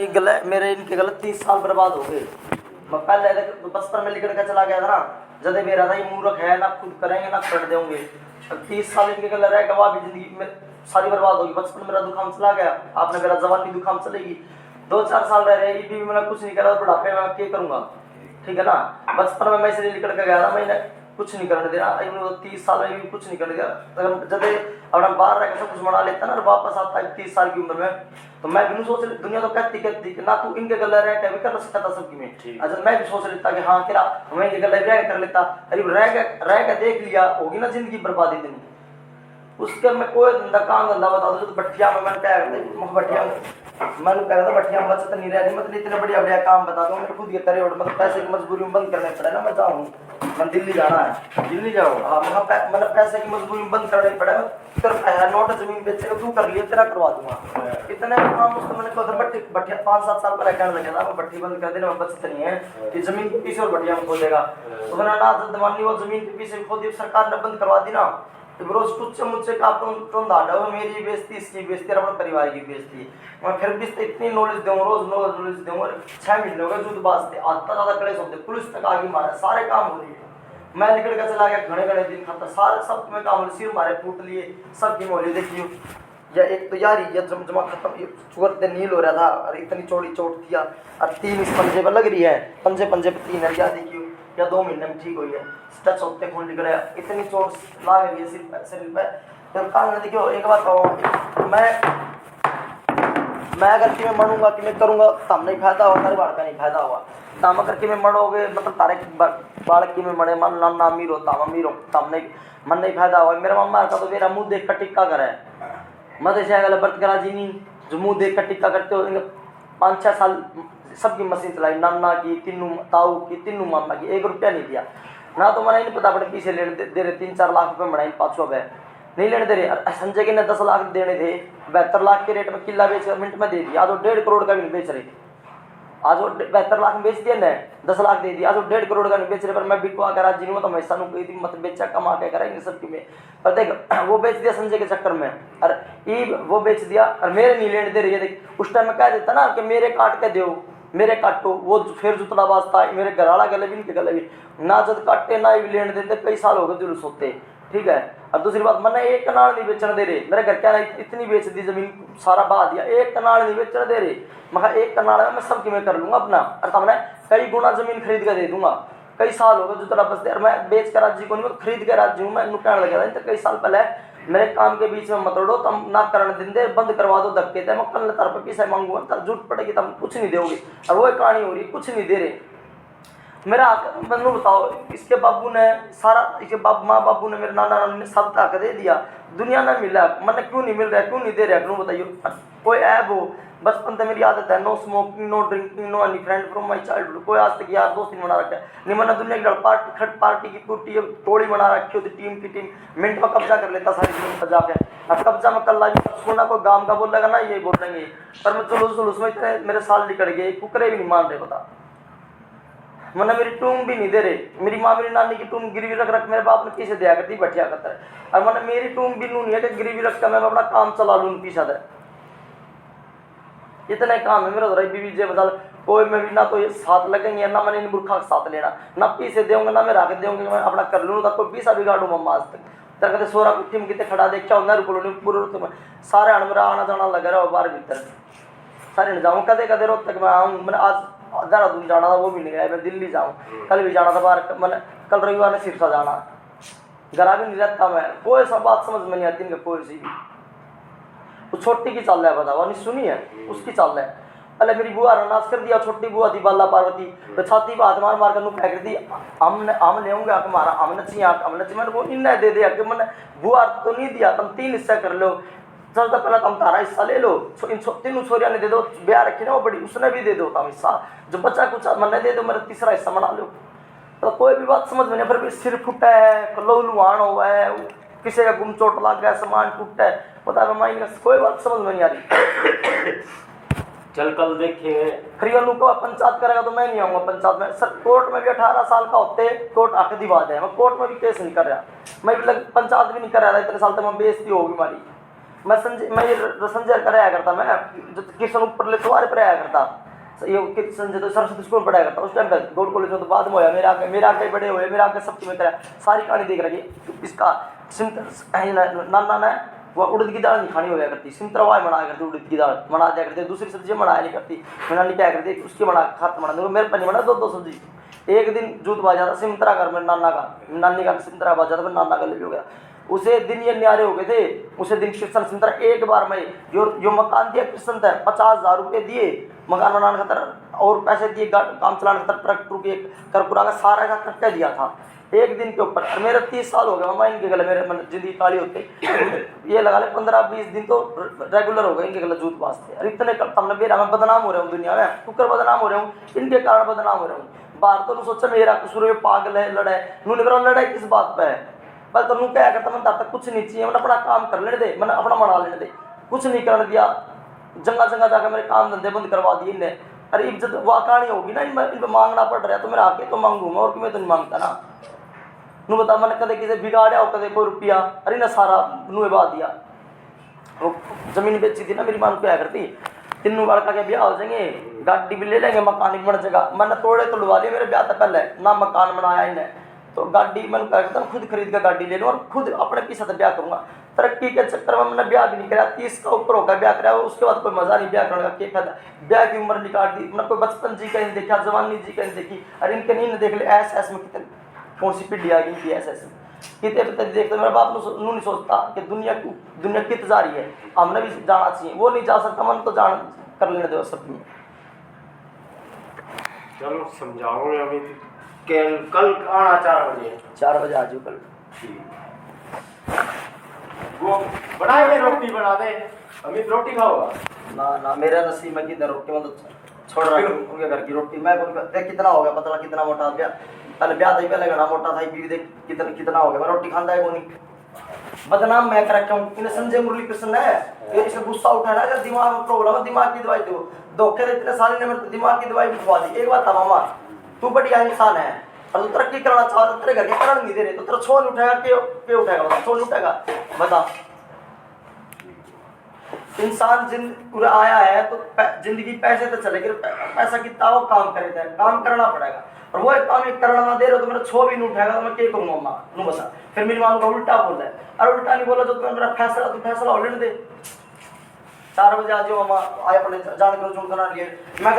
मेरे इनके गलत 30 साल बर्बाद हो गए। मैं पहले बचपन में लिखने का चला गया था ना, जब मेरा था ये मूर्ख है ना, खुद करेंगे ना कर देंगे। 30 साल इनके गलत रह गवा भी जिंदगी में सारी बर्बाद होगी। बचपन मेरा दुकान चला गया, आपने मेरा जवानी दुकान चलेगी। 2-4 साल रह रहे, ये भी मैंने कुछ नहीं करा, बुढ़ापे में क्या करूंगा, ठीक है ना। बचपन में मैं इसलिए निकल के गया था, मैंने कुछ नहीं करने देना। 30 साल में भी कुछ नहीं करने दिया। जब अपना बाहर रह सब कुछ मना लेता ना और वापस आता है 30 साल की उम्र में, तो मैं भी सोच लेता, दुनिया तो कहती ना तू इनके गले रह के भी कर सकता था सबकी में। अच्छा मैं भी सोच लेता कि हाँ तेरा मैं इनके गले रह कर लेता, अरे रह के देख लिया होगी ना जिंदगी बर्बादी इतनी। उसके मैं कोई धंधा काम धंधा बता दो तो भट्टिया में मैंने क्या करते भट्टिया में मैंने कहा था भट्टिया में बचत नहीं रह, मतलब इतने बढ़िया बढ़िया काम बता दो, मैं खुद ये करे और मतलब पैसे की मजबूरी में बंद करने पड़े ना। मैं जाऊँ, मैं दिल्ली जाना है, दिल्ली जाओ, हाँ मतलब पैसे की मजबूरी में बंद करने पड़े। तेरा नोट जमीन बेचेगा तू कर लिए, तेरा करवा दूंगा इतने काम। उसको मैंने कहा भट्टिया 5-7 साल पहले कहने लगा था, मैं भट्टी बंद कर देना, बचत नहीं है कि जमीन के पीछे और भट्टिया में खोदेगा। तो मैंने ना दमानी वो जमीन के पीछे खोदी, सरकार ने बंद करवा दी ना। रोज कुछ मुझसे का मेरी बेइज्जती, इसकी बेइज्जती, अपने परिवार की बेइज्जती। मैं फिर भी इतनी नॉलेज दूँ, रोज नॉलेज दूँ। 6 महीने हो गए जुद बाजते, आता ज़्यादा कड़े होते, पुलिस तक आगे मारे, सारे काम हो रही है। मैं निकल के चला गया, घने दिन खाता सारे सब में काम, सिर मारे फूट लिए, सब की मोली देखियो। या एक तो यार ये जमा खत्म, चुगरते नील हो रहा था और इतनी चौड़ी चोट दिया और 3 इस पंजे पर लग रही है, पंजे पे 3 है, या देखियो या 2 महीने में ठीक हुई है। टच होते खून निकल रहा है, इतनी चोट ला रही है शरीर पे। तो कान में देखियो, एक बात कहूँ, मैं अगर कि मैं मरूंगा कि मैं करूंगा तब नहीं फायदा हुआ, तारे बाढ़ का नहीं फायदा हुआ। तम अगर कि मैं मरोगे मतलब तारे बाढ़ की में मरे मन ना अमीर हो तम अमीर हो तम नहीं मन नहीं फायदा हुआ। मेरा मम्मा का तो मेरा मुंह देख कर टिक्का करे, मत से अगला बर्त करा जी नहीं जो मुंह देख कर टिक्का करते हो। 5-6 साल सबकी मशीन चलाई, नाना की, तीनू ताऊ की, तीनू मामा की, 1 रुपया नहीं दिया ना। तो मैंने नहीं पता पड़े पीछे लेने दे रहे 3-4 लाख रुपए बनाए 500 रुपए नहीं लेने दे रहे। संजय के ने 10 लाख देने थे, 72 लाख के रेट में किला बेच कर मिनट में दे दिया। आज वो 1.5 करोड़ का भी नहीं बेच रहे, आज वो 72 लाख में बेच दिया ना, 10 लाख दे दिया, आज वो 1.5 करोड़ का नहीं बेच रहे। पर मैं बिकवा कर आज जिन्होंने तो मैं सानू कोई थी मतलब बेचा कमा के करेंगे सबकी में। पर देख वो बेच दिया संजय के चक्कर में, और ये वो बेच दिया और मेरे नहीं लेने दे रही है। देख उस टाइम में कह देता ना कि मेरे काट के दो, मेरे काटो, वो फिर जुतला बाजता है मेरे घर वाला गले भी इनके गले भी ना, जब काटे ना भी लेने देते। कई साल हो गए जुलूस होते, ठीक है। और दूसरी बात, मैंने 1 कनाल नहीं बेचने दे रहे, मेरे घर क्या इतनी बेच दी जमीन, सारा बहा दिया, 1 कनाल नहीं बेचने दे रहे। मैं 1 कनाल में मैं सबकी मैं कर लूंगा अपना, और तब मैं कई गुना जमीन खरीद कर दे दूंगा। कई साल हो गए जुतला बचते, और मैं बेच कर राज्य को नहीं, मैं खरीद के राज्य हूँ। मैं कहने लगा था कई साल पहले, मेरे काम के बीच में मत उड़ो, तुम ना करने दिन दे, बंद करवा दो धक्के थे, मैं कल तार पर पैसे मांगूंगा, तार झूठ पड़ेगी, तुम कुछ नहीं दोगे। और वो कहानी हो रही, कुछ नहीं दे रहे। मेरा मैंने बताओ, इसके बाबू ने सारा, इसके माँ बाबू ने, मेरे नाना नानी ने सब हक दे दिया, दुनिया ने मिला, मैंने क्यों नहीं मिल रहा, क्यों नहीं दे रहा, क्यों बताइए। कोई ऐप हो, बचपन से मेरी आदत है, no smoking, no drinking, no any friend from my childhood. कोई आज तक यार दोस्त नहीं बना रखा है, नहीं मैंने दुनिया की पार्टी की पूरी टोली बना रखी होती, टीम की टीम, मिनट में कब्जा कर लेता सारी टीम पर जाके। अब कब्जा में कर ला सुना, कोई गांव का बोलेगा ना ये बोल देंगे, पर मैं जुलूस में इतने मेरे साल निकल गए, कुकरे भी नहीं मान रहे बता। मैंने मेरी टूम भी नहीं दे रहे, मेरी माँ मेरी नानी की टूम गिरवी रख मेरे बाप ने पीछे दिया करती बैठिया करता है, और मैंने मेरी टूम भी नहीं है कि गिरवी रख कर मैं अपना काम चला लूँ पीछा दे। इतने काम है मेरा बीवी जे बता, कोई मैं भी ना तो ये साथ लगेंगे ना, मैंने इन मूर्खा का साथ लेना, ना पीछे देंगे ना मैं रख देंगे, मैं अपना कर लूँ, कोई पीछा बिगाड़ू मम्मा आज तक। तर कहते सोरा कुट्ठी में कितने खड़ा देख क्या होना रुको पूरे सारे अण मेरा आना जाना लगा रहा बाहर भीतर सारे जाऊँ, कदे कदे रोज तक मैं आऊँ। मैंने आज देहरादून जाना था, वो भी नहीं गया, मैं दिल्ली जाऊँ, कल भी जाना था बाहर, मैंने कल रविवार ने सिरसा जाना, घर भी नहीं रहता मैं। कोई सब बात समझ में नहीं आती इनका, कोई सी भी। वो छोटी की चाल है बताओ, नहीं सुनी है उसकी चाल है। पहले मेरी बुआ ने नाश कर दिया, छोटी बुआ थी बाला पार्वती, तो छाती पर हाथ मार मार कर फेंक दी, हम लेंगे हमारा, हम नची मैंने वो इन्हें दे दिया कि मैंने बुआ तो नहीं दिया, तुम 3 हिस्सा कर लो, सबसे पहले तुम तारा हिस्सा ले लो, इन 3 छोरिया ने दे दो, ब्याह रखी ना वो बड़ी, उसने भी दे दो तुम हिस्सा, जो बच्चा कुछ मैंने दे दो, मेरा 3रा हिस्सा बना लो। तो कोई भी बात समझ में नहीं, फिर भी सिर फुटा है, लहूलुहान हुआ है, किसी का गुम चोट लग गया, सामान टूटा है, पता है कोई बात समझ में नहीं आ रही। चल कल देखेंगे। फिर को पंचायत करेगा तो मैं नहीं आऊँगा पंचायत में। सर कोर्ट में भी 18 साल का होते कोर्ट आके दी बात है, मैं कोर्ट में भी केस नहीं कर रहा, मैं पंचायत भी नहीं कर रहा था इतने साल तक, मैं बेइज्जती होगी हमारी। मैं ये संजय कराया करता, मैं जो किशन ऊपर ले तुम्हारे पर आया करता, ये संजय तो सरस्वती स्कूल पढ़ाया करता उस टाइम तक। गौड़ कॉलेज में तो बाद में होया, मेरा आगे बड़े हुए, मेरा आगे सब में कराया, सारी कहानी देख रही। इसका नाना ने वो उड़द की दाल नहीं खानी हो गया करती, सिंतरवाई बनाया करती, उड़द की दाल बना दिया करती, दूसरी सब्जी बनाया नहीं करती, मैं नानी क्या करती उसकी बना खात बना दो, मेरे पर नहीं बना दो सब्जी। एक दिन जूत बाज जाता सिंतरा घर में, नाना का नानी का सिंतरा बाज जाता, नाना का ले हो गया। उसे दिन ये न्यारे हो गए थे, उसे दिन कृष्ण सिंतरा एक बार में जो मकान दिया कृष्ण था, 50,000 रुपये दिए मकान बनाने खातर, और पैसे दिए काम चलाने खातर, ट्रक टूक करपुरा का सारा का खर्चा दिया था एक दिन के ऊपर। और मेरे 30 साल हो गए मामा इनके गले, मेरे जिंदगी काली होते ये लगा ले 15-20 दिन तो रेगुलर हो गए इनके गले जूत बाजते। और इतने हमने बेरा मैं बदनाम हो रहा हूँ दुनिया में, कुकर बदनाम हो रहा हूँ, इनके कारण बदनाम हो रहा हूँ। बाहर तो सोचा मेरा कसूर है, पागल है, लड़ाई नूने करो, लड़ाई किस बात पे है, बस तो नू क्या करता, मैं तब तक कुछ नहीं चाहिए, मैंने अपना काम कर लेने दे, मैंने अपना मना लेने दे, कुछ नहीं करने दिया। जंगा जाकर मेरे काम धंधे बंद करवा दिए इन्हें। अरे इज्जत वो कहानी होगी ना, इन पर मांगना पड़ रहा है तो मेरा आके तो मांगू मैं, और क्यों मैं तो नहीं मांगता ना। नू बता मैंने कदे किसी बिगाड़िया हो, कदे कोई रुपया, अरे ना सारा नूहे बहा दिया। वो जमीन बेची थी ना मेरी मां, क्या करती, तीनों लड़का के ब्याह हो जाएंगे, गाड़ी भी ले लेंगे, मकान बन जाएगा। मैंने तोड़े तोड़वा लिए मेरे ब्याह से पहले, ना मकान बनाया इन्हें, तो गाड़ी मैंने क्या करता खुद खरीद कर गाड़ी ले लूँ और खुद अपने पैसे से ब्याह करूँगा। तरक्की के चक्कर में मैंने ब्याह भी नहीं कराया, 30 का ऊपर होकर ब्याह कराया, उसके बाद कोई मजा नहीं ब्याह करने का, क्या फायदा। ब्याह की उम्र निकाल दी, मैंने कोई बचपन जी का नहीं देखा, जवानी जी का नहीं देखी। अरे इनके नहीं देख ले ऐस में कितने कौन सी पीढ़ी आ गई थी ऐसे कितने पिता देखते। मेरा बाप नू नहीं सोचता कि दुनिया कित जा रही है, हमने भी जाना चाहिए, वो नहीं जा सकता, मन तो जान कर लेने दो सब में। चलो समझाओगे अभी, कल आना 4 बजे। 4 बजे आ जाओ कल। वो बनाए रोटी बना दे, अमित रोटी खाओगा? ना मेरा नसीब में किधर रोटी, मैं तो छोड़ रहा हूँ उनके घर की रोटी। मैं देख कितना हो गया, पता कितना मोटा ब्याह, पहले ब्याह था पहले घना मोटा था, बीवी देख कितना हो गया, मैं रोटी खाता है को नहीं। बदनाम मैं कर रखा हूँ, इन्हें संजय मुरली कृष्ण है, ये इसे गुस्सा उठाना है, दिमाग में प्रॉब्लम है, दिमाग की दवाई दो, धोखे इतने साल ने मेरे दिमाग की दवाई भी खवा दी। एक बात था मामा, तू बढ़िया इंसान है और तू तरक्की करना चाहता, तेरे घर के कारण नहीं दे रहे, तो तेरा छोड़ उठाएगा, क्यों उठाएगा, बता छोड़ उठाएगा बता। इंसान पूरा आया है तो जिंदगी पैसे तो चलेगी, पैसा कितना वो काम करे थे, काम करना पड़ेगा, और वो एक काम एक करना ना दे रहे तो मेरा छो भी नहीं उठाएगा, तो मैं क्या करूँगा अम्मा नू बता। फिर मेरी माँ का उल्टा बोल रहा है, अरे उल्टा नहीं बोला, जो तुम्हें मेरा फैसला तू फैसला हो लेने दे। 4 बजे आ जाओ अम्मा, आए अपने जान करो जो करना लिए। मैं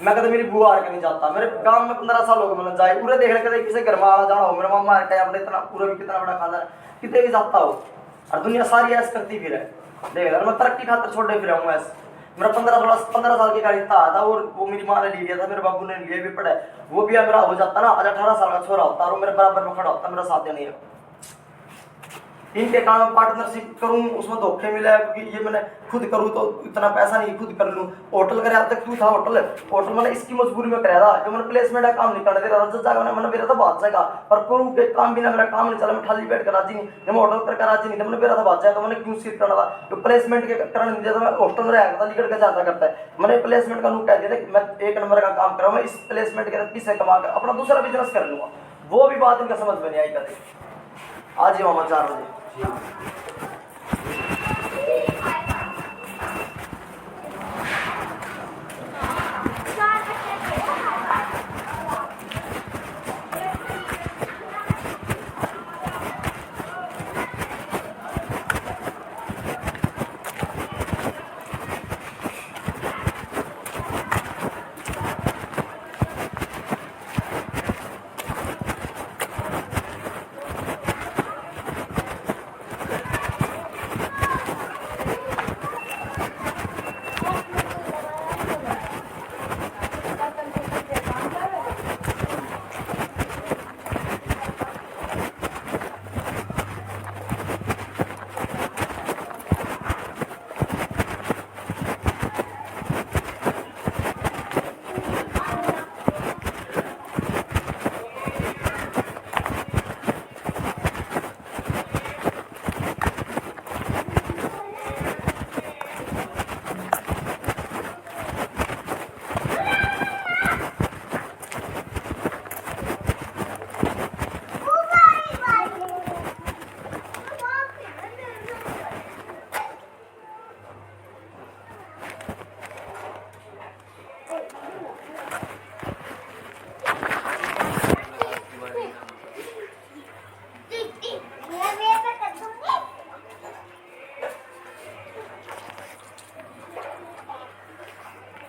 कहते मेरी बुआ आके नहीं जाता, मेरे गांव में 15 साल हो गए मैंने जाए पूरे देखने के किसी घर में आना जाना हो, मेरा मामा है अपने इतना पूरा भी कितना बड़ा खाना है, कितने भी जाता हो, और दुनिया सारी ऐस करती फिर है। देख मैं तरक्की खातर छोड़े फिर हूँ ऐसे। मेरा 15 साल की गाड़ी था और वो मेरी माँ ने ले लिया था, मेरे बाबू ने लिए भी पड़ा है, वो भी मेरा हो जाता ना, आज 18 साल का छोरा होता और मेरे बराबर में खड़ा होता, मेरा साथ नहीं है। इनके काम में पार्टनरशिप करूं उसमें धोखे मिले, क्योंकि ये मैंने खुद करूं तो इतना पैसा नहीं, खुद कर लूं। होटल कराया तक क्यों था, होटल मैंने इसकी मजबूरी में कराया था, जो मैंने प्लेसमेंट का काम नहीं करने दे रहा था, जब मैंने मेरा था बात जाएगा, पर करूँ के काम बिना मेरा काम नहीं चला, मैं खाली बैठ कर राजी नहीं, जब मैं होटल करके राजी नहीं था, मैंने मेरा था बात जाएगा, तो मैंने क्यों सीट करना था, जो प्लेसमेंट के करने नहीं दिया था, मैं होटल में रहा था, निकल के जाता करता है, मैंने प्लेसमेंट का नू कह दिया था मैं 1 नंबर का काम कर रहा हूँ, मैं इस प्लेसमेंट के पैसे कमा कर अपना दूसरा बिजनेस कर लूँगा। वो भी बात इनका समझ में नहीं आई कभी। आज ही मामा 4 बजे।